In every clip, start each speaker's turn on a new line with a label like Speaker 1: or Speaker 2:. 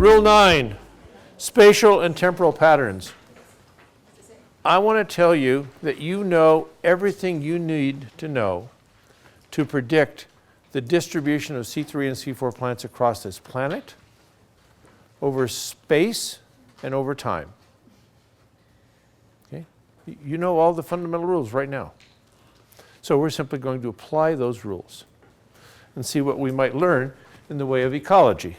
Speaker 1: Rule 9, spatial and temporal patterns. I want to tell you that you know everything you need to know to predict the distribution of C3 and C4 plants across this planet, over space, and over time. Okay? You know all the fundamental rules right now. So we're simply going to apply those rules and see what we might learn in the way of ecology.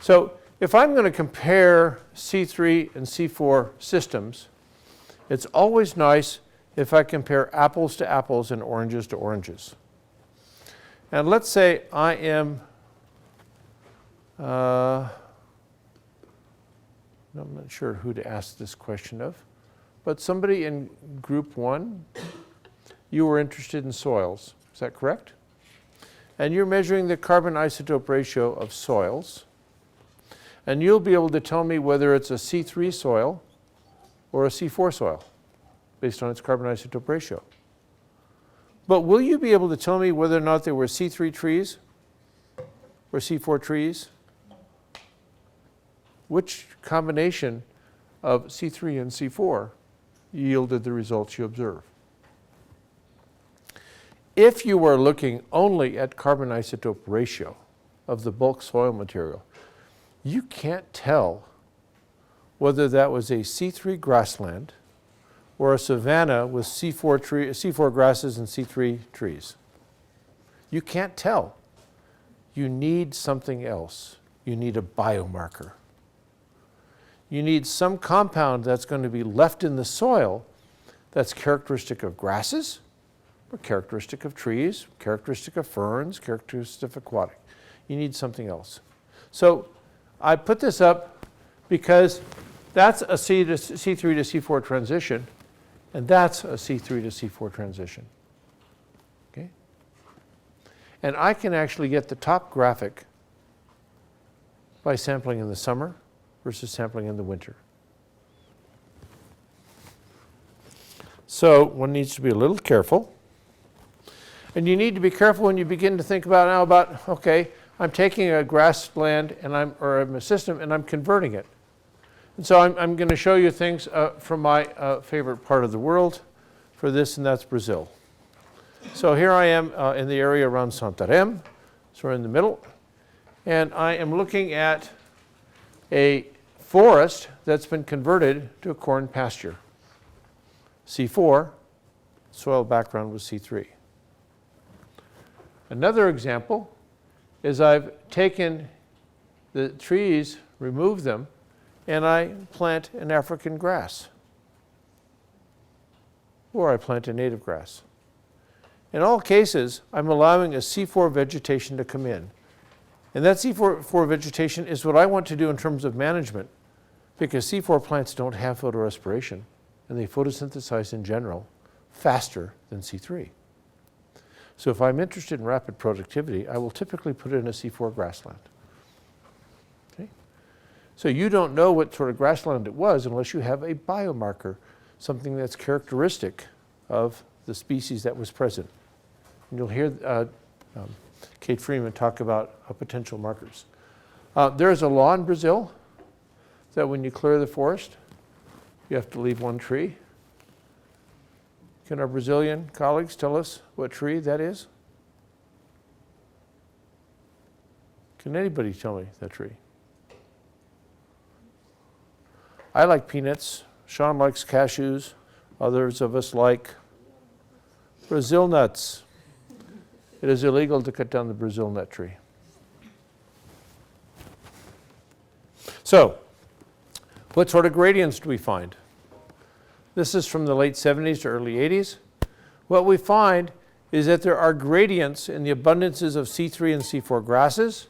Speaker 1: So if I'm going to compare C3 and C4 systems, it's always nice if I compare apples to apples and oranges to oranges. And let's say I am, I'm not sure who to ask this question of, but somebody in group 1, you were interested in soils. Is that correct? And you're measuring the carbon isotope ratio of soils. And you'll be able to tell me whether it's a C3 soil or a C4 soil based on its carbon isotope ratio. But will you be able to tell me whether or not there were C3 trees or C4 trees? Which combination of C3 and C4 yielded the results you observe? If you were looking only at carbon isotope ratio of the bulk soil material, you can't tell whether that was a C3 grassland or a savanna with C4 grasses and C3 trees. You can't tell. You need something else. You need a biomarker. You need some compound that's going to be left in the soil that's characteristic of grasses, or characteristic of trees, characteristic of ferns, characteristic of aquatic. You need something else. So I put this up because that's a C3 to C4 transition, and that's a C3 to C4 transition. Okay? And I can actually get the top graphic by sampling in the summer versus sampling in the winter. So one needs to be a little careful. And you need to be careful when you begin to think about okay, I'm taking a grassland or a system and I'm converting it. And so I'm going to show you things from my favorite part of the world for this, and that's Brazil. So here I am in the area around Santarém, so we're in the middle, and I am looking at a forest that's been converted to a corn pasture. C4, soil background was C3. Another example is I've taken the trees, removed them, and I plant an African grass, or I plant a native grass. In all cases, I'm allowing a C4 vegetation to come in. And that C4 vegetation is what I want to do in terms of management, because C4 plants don't have photorespiration, and they photosynthesize in general faster than C3. So if I'm interested in rapid productivity, I will typically put in a C4 grassland. Okay? So you don't know what sort of grassland it was unless you have a biomarker, something that's characteristic of the species that was present. And you'll hear Kate Freeman talk about potential markers. There is a law in Brazil that when you clear the forest, you have to leave one tree. Can our Brazilian colleagues tell us what tree that is? Can anybody tell me that tree? I like peanuts. Sean likes cashews. Others of us like Brazil nuts. It is illegal to cut down the Brazil nut tree. So, what sort of gradients do we find? This is from the late 70s to early 80s. What we find is that there are gradients in the abundances of C3 and C4 grasses,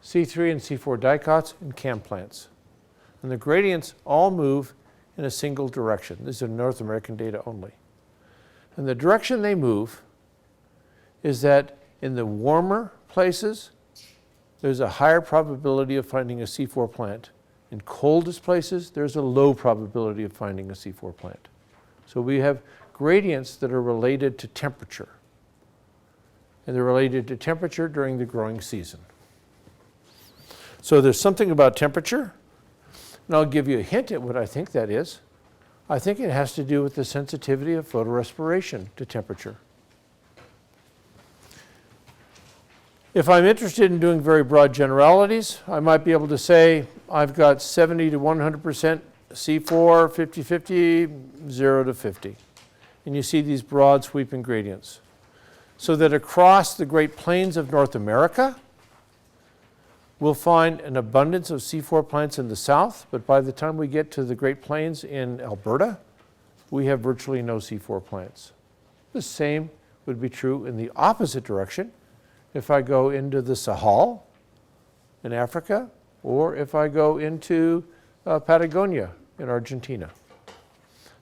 Speaker 1: C3 and C4 dicots, and cam plants. And the gradients all move in a single direction. This is North American data only. And the direction they move is that in the warmer places, there's a higher probability of finding a C4 plant. In coldest places, there's a low probability of finding a C4 plant. So we have gradients that are related to temperature. And they're related to temperature during the growing season. So there's something about temperature, and I'll give you a hint at what I think that is. I think it has to do with the sensitivity of photorespiration to temperature. If I'm interested in doing very broad generalities, I might be able to say I've got 70 to 100% C4, 50-50, 0 to 50. And you see these broad sweeping gradients. So that across the Great Plains of North America, we'll find an abundance of C4 plants in the south, but by the time we get to the Great Plains in Alberta, we have virtually no C4 plants. The same would be true in the opposite direction if I go into the Sahel in Africa, or if I go into Patagonia in Argentina.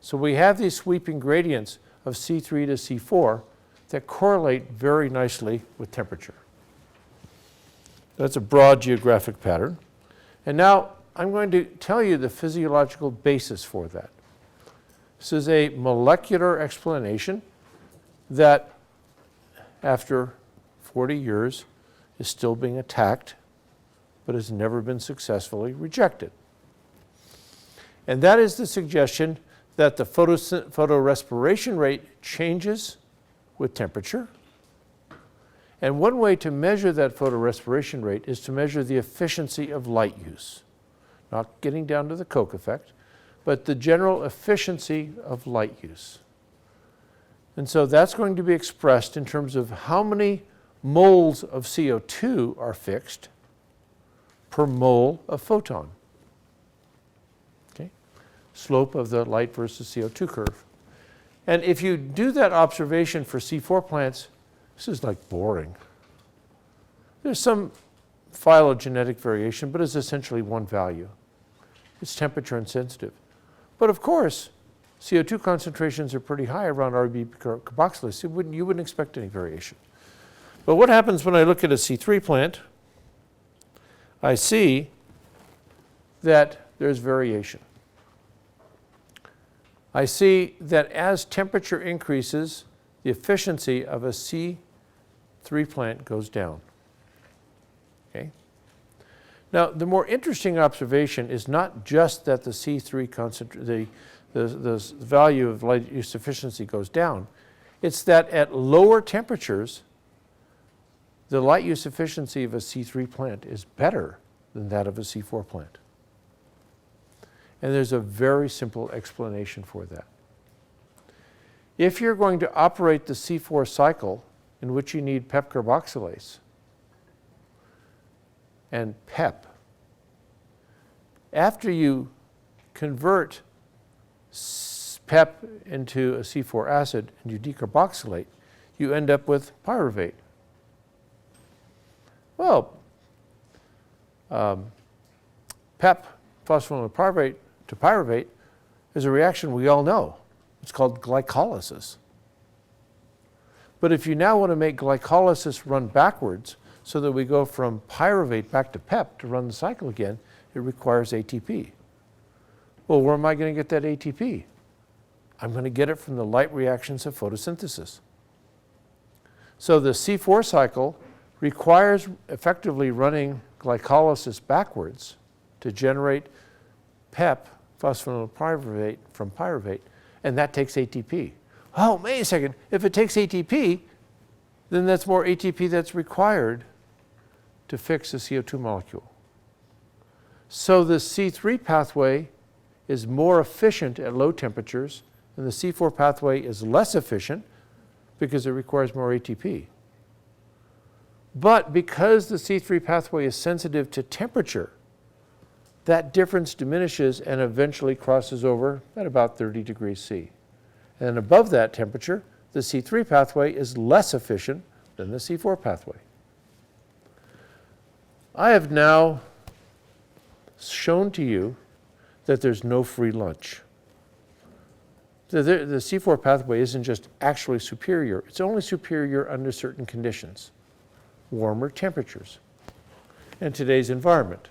Speaker 1: So we have these sweeping gradients of C3 to C4 that correlate very nicely with temperature. That's a broad geographic pattern. And now I'm going to tell you the physiological basis for that. This is a molecular explanation that after 40 years is still being attacked, but has never been successfully rejected. And that is the suggestion that the photorespiration rate changes with temperature. And one way to measure that photorespiration rate is to measure the efficiency of light use. Not getting down to the Koch effect, but the general efficiency of light use. And so that's going to be expressed in terms of how many moles of CO2 are fixed per mole of photon. Okay? Slope of the light versus CO2 curve. And if you do that observation for C4 plants, this is like boring. There's some phylogenetic variation, but it's essentially one value. It's temperature insensitive. But of course, CO2 concentrations are pretty high around RB carboxylase. You wouldn't expect any variation. But what happens when I look at a C3 plant? I see that there's variation. I see that as temperature increases, the efficiency of a C3 plant goes down. Okay? Now, the more interesting observation is not just that the C3 the value of light use efficiency goes down. It's that at lower temperatures, the light use efficiency of a C3 plant is better than that of a C4 plant. And there's a very simple explanation for that. If you're going to operate the C4 cycle, in which you need PEP carboxylase and PEP, after you convert PEP into a C4 acid and you decarboxylate, you end up with pyruvate. Well, PEP, phosphoryl pyruvate, to pyruvate is a reaction we all know. It's called glycolysis. But if you now want to make glycolysis run backwards so that we go from pyruvate back to PEP to run the cycle again, it requires ATP. Well, where am I going to get that ATP? I'm going to get it from the light reactions of photosynthesis. So the C4 cycle requires effectively running glycolysis backwards to generate PEP, phosphoryl pyruvate, from pyruvate, and that takes ATP. Oh, wait a second, if it takes ATP, then that's more ATP that's required to fix the CO2 molecule. So the C3 pathway is more efficient at low temperatures, and the C4 pathway is less efficient because it requires more ATP. But because the C3 pathway is sensitive to temperature, that difference diminishes and eventually crosses over at about 30 degrees C. And above that temperature, the C3 pathway is less efficient than the C4 pathway. I have now shown to you that there's no free lunch. The C4 pathway isn't just actually superior, it's only superior under certain conditions. Warmer temperatures in today's environment.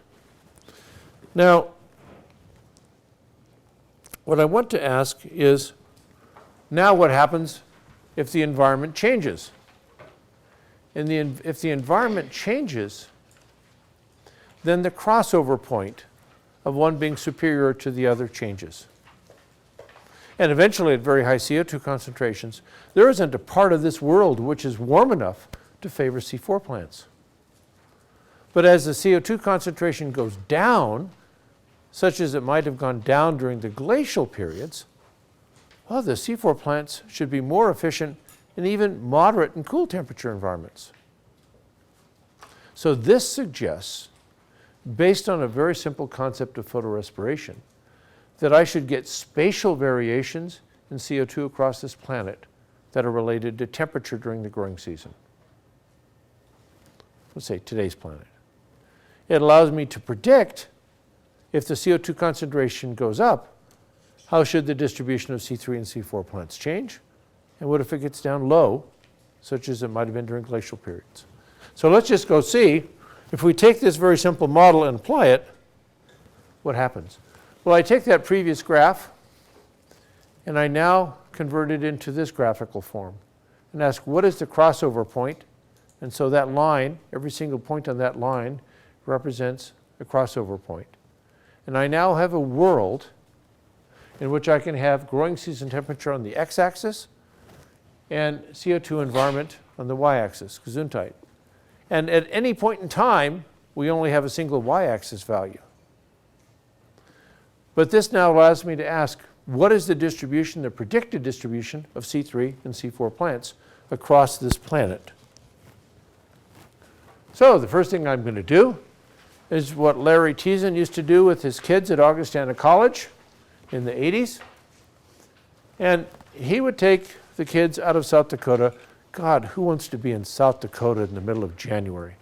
Speaker 1: Now, what I want to ask is, now what happens if the environment changes? If the environment changes, then the crossover point of one being superior to the other changes. And eventually, at very high CO2 concentrations, there isn't a part of this world which is warm enough to favor C4 plants. But as the CO2 concentration goes down, such as it might have gone down during the glacial periods, well, the C4 plants should be more efficient in even moderate and cool temperature environments. So this suggests, based on a very simple concept of photorespiration, that I should get spatial variations in CO2 across this planet that are related to temperature during the growing season. Let's say today's planet. It allows me to predict if the CO2 concentration goes up, how should the distribution of C3 and C4 plants change? And what if it gets down low, such as it might have been during glacial periods? So let's just go see, if we take this very simple model and apply it, what happens? Well, I take that previous graph, and I now convert it into this graphical form and ask, what is the crossover point? And so that line, every single point on that line represents a crossover point. And I now have a world in which I can have growing season temperature on the x-axis and CO2 environment on the y-axis, Gesundheit. And at any point in time, we only have a single y-axis value. But this now allows me to ask, what is the distribution, the predicted distribution of C3 and C4 plants across this planet? So the first thing I'm going to do is what Larry Teason used to do with his kids at Augustana College in the 80s. And he would take the kids out of South Dakota. God, who wants to be in South Dakota in the middle of January?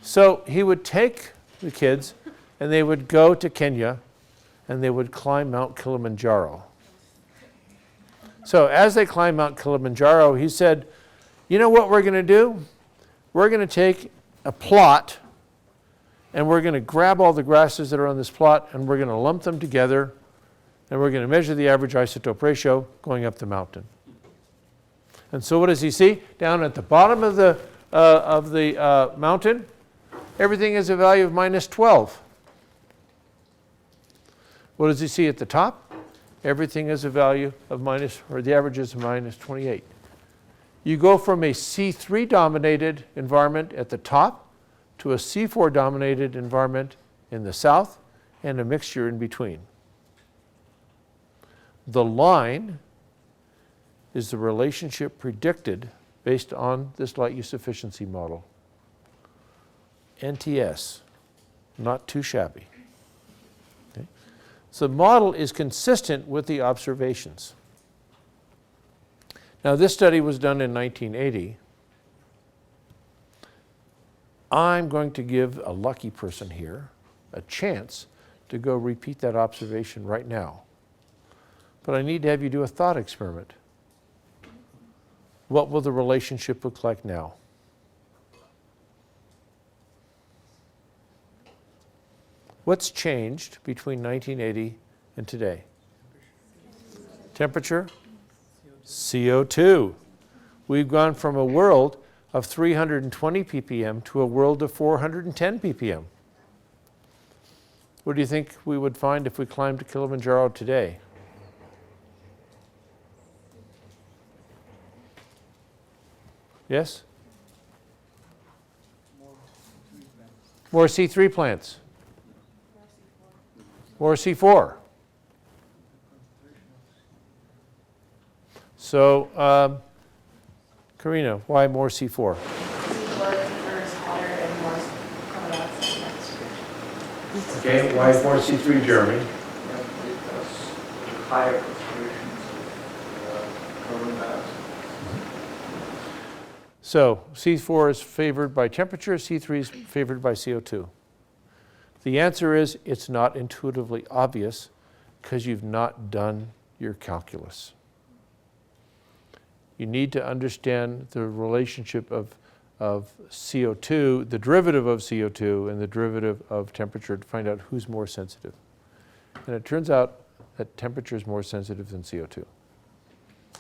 Speaker 1: So he would take the kids and they would go to Kenya and they would climb Mount Kilimanjaro. So as they climbed Mount Kilimanjaro, he said, you know what we're going to do? We're going to take a plot and we're going to grab all the grasses that are on this plot and we're going to lump them together and we're going to measure the average isotope ratio going up the mountain. And so what does he see? Down at the bottom of the mountain, everything is a value of minus 12. What does he see at the top? Everything is a value of the average is minus 28. You go from a C3 dominated environment at the top to a C4 dominated environment in the south and a mixture in between. The line is the relationship predicted based on this light use efficiency model. NTS, not too shabby. Okay. So the model is consistent with the observations. Now this study was done in 1980. I'm going to give a lucky person here a chance to go repeat that observation right now. But I need to have you do a thought experiment. What will the relationship look like now? What's changed between 1980 and today? Temperature? CO2. We've gone from a world of 320 ppm to a world of 410 ppm. What do you think we would find if we climbed to Kilimanjaro today? Yes? More C3 plants. More C4. So, Karina, why more C4? Okay, why more C3, Jeremy?
Speaker 2: Because higher concentrations of carbon dioxide.
Speaker 1: So C4 is favored by temperature, C3 is favored by CO2. The answer is it's not intuitively obvious because you've not done your calculus. You need to understand the relationship of CO2, the derivative of CO2 and the derivative of temperature to find out who's more sensitive. And it turns out that temperature is more sensitive than CO2.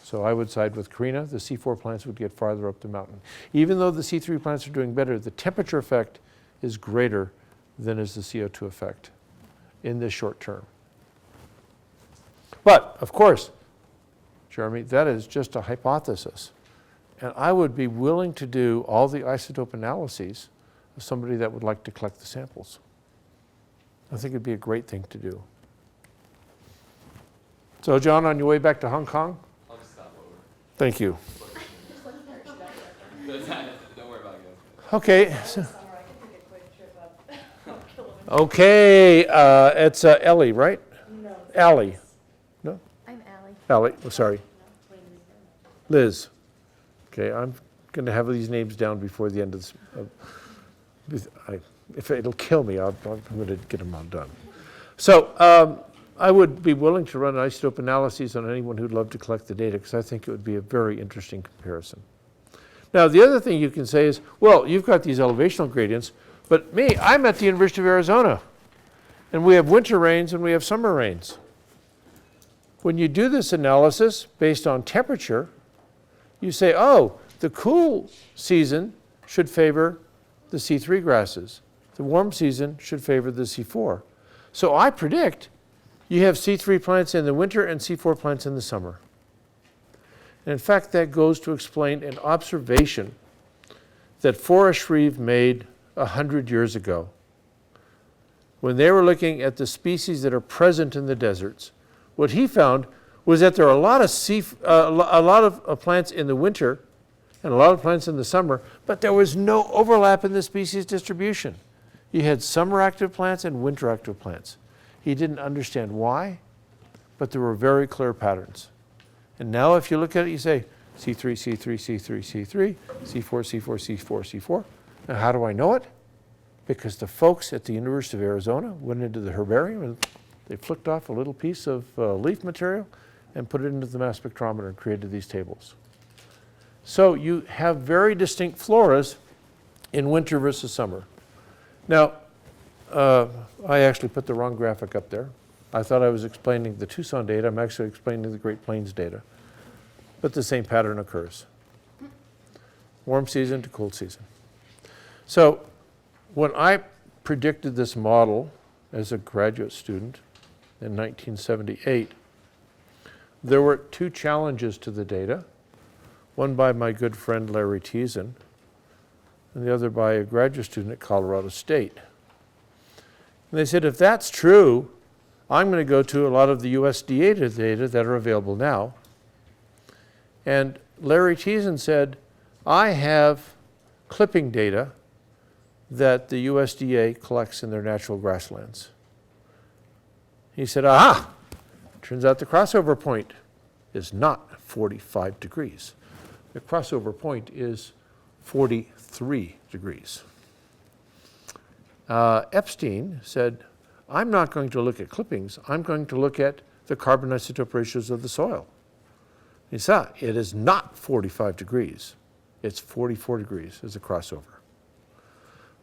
Speaker 1: So I would side with Karina. The C4 plants would get farther up the mountain. Even though the C3 plants are doing better, the temperature effect is greater than is the CO2 effect in the short term. But, of course, Jeremy, that is just a hypothesis. And I would be willing to do all the isotope analyses of somebody that would like to collect the samples. I think it'd be a great thing to do. So, John, on your way back to Hong Kong?
Speaker 3: I'll just stop over.
Speaker 1: Thank you.
Speaker 3: Don't worry about it.
Speaker 1: Okay. Okay, it's Ellie, right?
Speaker 4: No.
Speaker 1: Allie. No?
Speaker 4: I'm Allie.
Speaker 1: Allie, oh, sorry. Liz. Okay, I'm going to have these names down before the end of this. If it'll kill me, I'm going to get them all done. So I would be willing to run isotope analyses on anyone who'd love to collect the data, because I think it would be a very interesting comparison. Now, the other thing you can say is, well, you've got these elevational gradients, but me, I'm at the University of Arizona, and we have winter rains and we have summer rains. When you do this analysis based on temperature, you say, oh, the cool season should favor the C3 grasses. The warm season should favor the C4. So I predict you have C3 plants in the winter and C4 plants in the summer. And in fact, that goes to explain an observation that Forrest Shreve made 100 years ago, when they were looking at the species that are present in the deserts. What he found was that there are a lot of plants in the winter and a lot of plants in the summer, but there was no overlap in the species distribution. You had summer active plants and winter active plants. He didn't understand why, but there were very clear patterns. And now if you look at it, you say C3, C3, C3, C3, C4, C4, C4, C4. Now how do I know it? Because the folks at the University of Arizona went into the herbarium and they flicked off a little piece of leaf material and put it into the mass spectrometer and created these tables. So you have very distinct floras in winter versus summer. Now, I actually put the wrong graphic up there. I thought I was explaining the Tucson data. I'm actually explaining the Great Plains data. But the same pattern occurs. Warm season to cold season. So when I predicted this model as a graduate student in 1978, there were two challenges to the data, one by my good friend Larry Teason, and the other by a graduate student at Colorado State. And they said, if that's true, I'm going to go to a lot of the USDA data that are available now. And Larry Teason said, I have clipping data that the USDA collects in their natural grasslands. He said, aha, turns out the crossover point is not 45 degrees. The crossover point is 43 degrees. Epstein said, I'm not going to look at clippings, I'm going to look at the carbon isotope ratios of the soil. He said, it is not 45 degrees, it's 44 degrees as a crossover.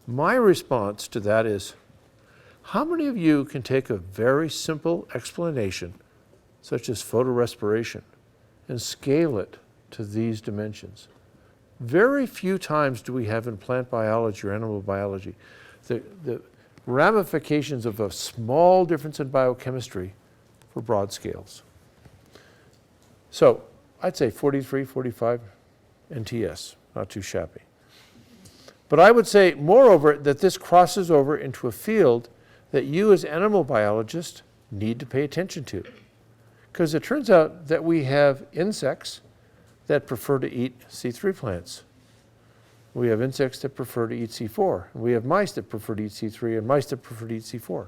Speaker 1: My response to that is, how many of you can take a very simple explanation, such as photorespiration, and scale it to these dimensions? Very few times do we have in plant biology or animal biology the ramifications of a small difference in biochemistry for broad scales. So I'd say 43, 45 NTS, not too shabby. But I would say, moreover, that this crosses over into a field that you as animal biologists need to pay attention to. Because it turns out that we have insects that prefer to eat C3 plants. We have insects that prefer to eat C4. And we have mice that prefer to eat C3 and mice that prefer to eat C4.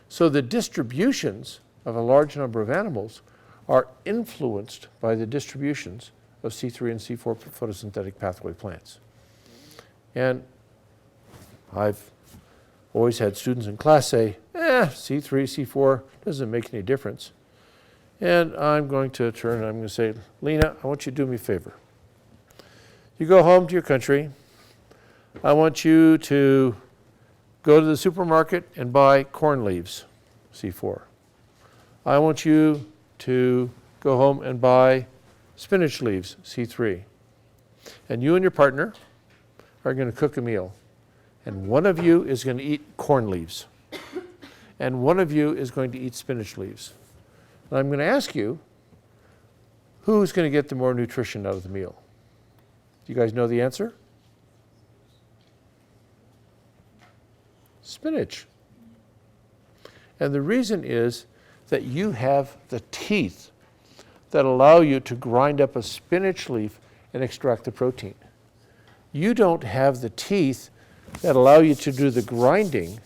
Speaker 1: So the distributions of a large number of animals are influenced by the distributions of C3 and C4 photosynthetic pathway plants. And I've always had students in class say, C3, C4 doesn't make any difference. And I'm going to turn and I'm going to say, Lena, I want you to do me a favor. You go home to your country. I want you to go to the supermarket and buy corn leaves, C4. I want you to go home and buy spinach leaves, C3. And you and your partner are going to cook a meal. And one of you is going to eat corn leaves. And one of you is going to eat spinach leaves. And I'm going to ask you, who's going to get the more nutrition out of the meal? Do you guys know the answer? Spinach. And the reason is that you have the teeth that allow you to grind up a spinach leaf and extract the protein. You don't have the teeth that allow you to do the grinding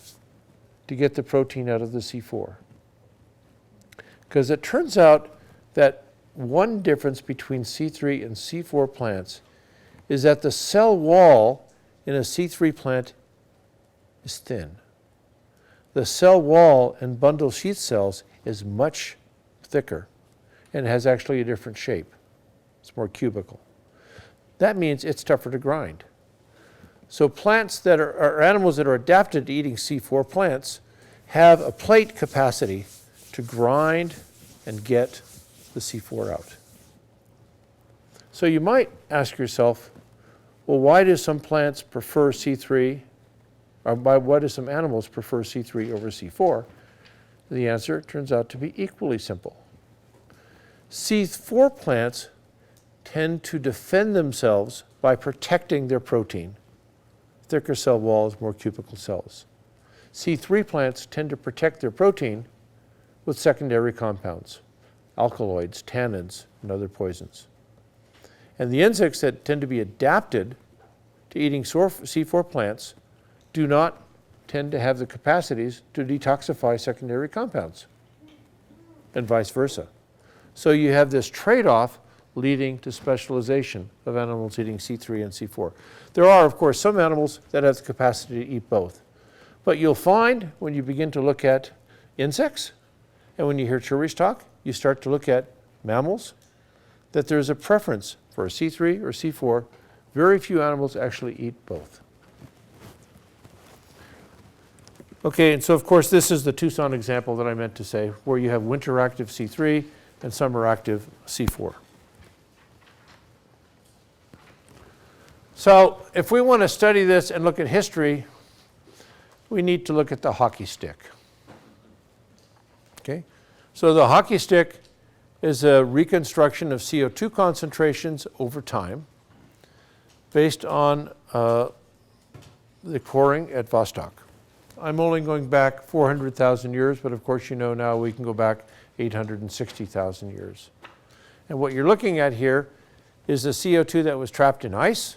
Speaker 1: to get the protein out of the C4. Because it turns out that one difference between C3 and C4 plants is that the cell wall in a C3 plant is thin. The cell wall in bundle sheath cells is much thicker and has actually a different shape. It's more cubical. That means it's tougher to grind. So plants that are animals that are adapted to eating C4 plants have a plate capacity to grind and get the C4 out. So you might ask yourself, well, why do some plants prefer C3, or why do some animals prefer C3 over C4? The answer turns out to be equally simple. C4 plants tend to defend themselves by protecting their protein. Thicker cell walls, more cubical cells. C3 plants tend to protect their protein with secondary compounds, alkaloids, tannins, and other poisons. And the insects that tend to be adapted to eating C4 plants do not tend to have the capacities to detoxify secondary compounds, and vice versa. So you have this trade-off leading to specialization of animals eating C3 and C4. There are, of course, some animals that have the capacity to eat both. But you'll find when you begin to look at insects, and when you hear tourists talk, you start to look at mammals, that there's a preference for a C3 or C4. Very few animals actually eat both. Okay, and so of course this is the Tucson example that I meant to say, where you have winter active C3 and summer active C4. So if we want to study this and look at history, we need to look at the hockey stick. Okay, so the hockey stick is a reconstruction of CO2 concentrations over time based on the coring at Vostok. I'm only going back 400,000 years, but of course you know now we can go back 860,000 years. And what you're looking at here is the CO2 that was trapped in ice.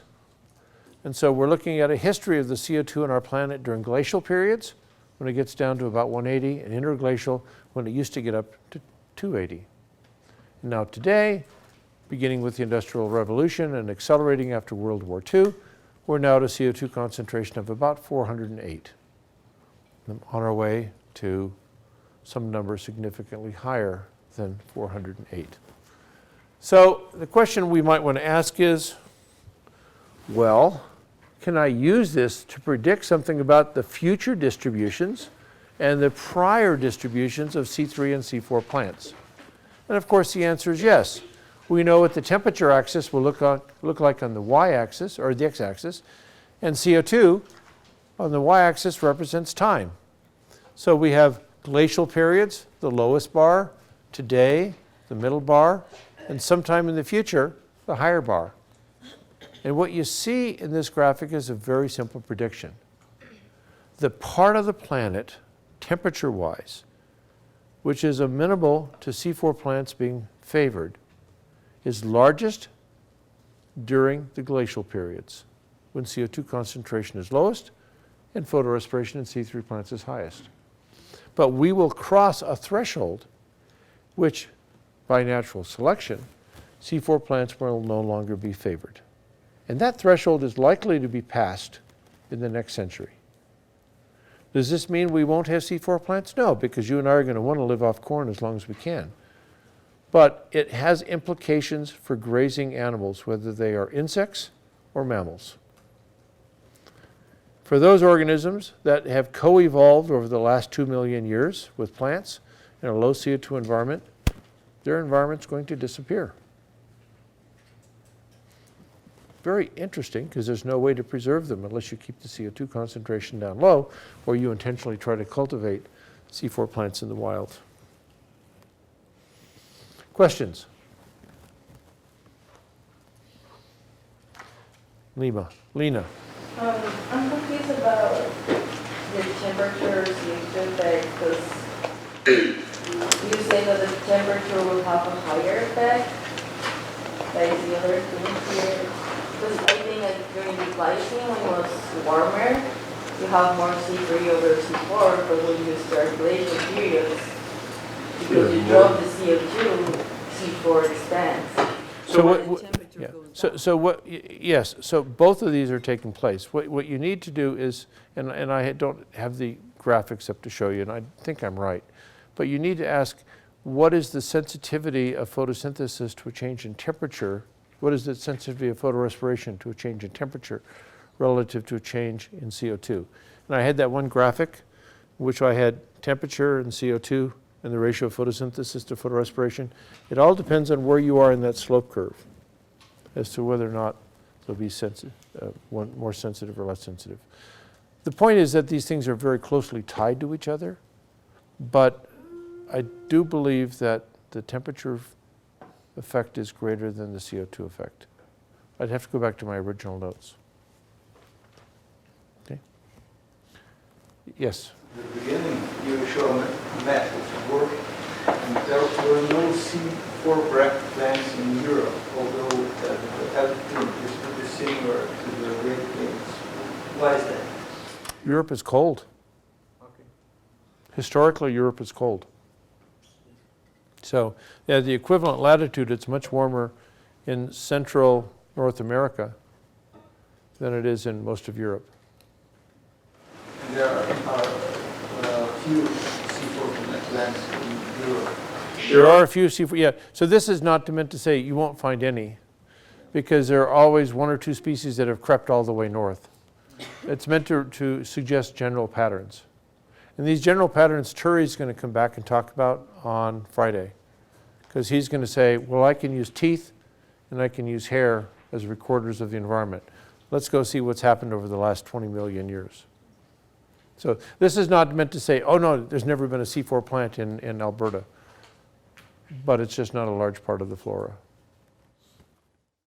Speaker 1: And so we're looking at a history of the CO2 on our planet during glacial periods, when it gets down to about 180, and interglacial, when it used to get up to 280. And now today, beginning with the Industrial Revolution and accelerating after World War II, we're now at a CO2 concentration of about 408. On our way to some number significantly higher than 408. So the question we might want to ask is, well, can I use this to predict something about the future distributions and the prior distributions of C3 and C4 plants? And of course the answer is yes. We know what the temperature axis will look like on the y-axis, or the x-axis, and CO2 on the y-axis represents time. So we have glacial periods, the lowest bar, today, the middle bar, and sometime in the future, the higher bar. And what you see in this graphic is a very simple prediction. The part of the planet, temperature-wise, which is amenable to C4 plants being favored, is largest during the glacial periods, when CO2 concentration is lowest and photorespiration in C3 plants is highest. But we will cross a threshold which, by natural selection, C4 plants will no longer be favored. And that threshold is likely to be passed in the next century. Does this mean we won't have C4 plants? No, because you and I are going to want to live off corn as long as we can. But it has implications for grazing animals, whether they are insects or mammals. For those organisms that have co-evolved over the last 2 million years with plants in a low CO2 environment, their environment's going to disappear. very interesting because there's no way to preserve them unless you keep the CO2 concentration down low or you intentionally try to cultivate C4 plants in the wild. Questions? Lena.
Speaker 4: I'm confused about the temperature CO2 effect because you say that the temperature will have a higher effect. That is the other thing here. Because I think that during the glycine, when it was warmer, you have more C3 over C4, but when you start glacial periods, because you drop the CO2, C4 expands.
Speaker 1: So
Speaker 4: when
Speaker 1: what-
Speaker 4: the temperature
Speaker 1: Yeah.
Speaker 4: goes down.
Speaker 1: So what? Yes. So both of these are taking place. What you need to do is, and I don't have the graphics up to show you, and I think I'm right, but you need to ask, what is the sensitivity of photosynthesis to a change in temperature? What is the sensitivity of photorespiration to a change in temperature relative to a change in CO2? And I had that one graphic, which I had temperature and CO2 and the ratio of photosynthesis to photorespiration. It all depends on where you are in that slope curve as to whether or not they'll be one more sensitive or less sensitive. The point is that these things are very closely tied to each other, but I do believe that the temperature effect is greater than the CO2 effect. I'd have to go back to my original notes. Okay. Yes.
Speaker 2: At the beginning, you show a map of work, and there were no C4 plants in Europe, although the altitude is pretty similar to the Great Plains. Why is that?
Speaker 1: Europe is cold.
Speaker 2: Okay.
Speaker 1: Historically, Europe is cold. So, yeah, the equivalent latitude, it's much warmer in central North America than it is in most of Europe.
Speaker 2: And there are few C4 plants in Europe.
Speaker 1: There are a few C4, yeah. So this is not meant to say you won't find any, because there are always one or two species that have crept all the way north. It's meant to suggest general patterns. And these general patterns, Turi's going to come back and talk about on Friday, because he's going to say, well, I can use teeth and I can use hair as recorders of the environment. Let's go see what's happened over the last 20 million years. So this is not meant to say, oh no, there's never been a C4 plant in Alberta, but it's just not a large part of the flora.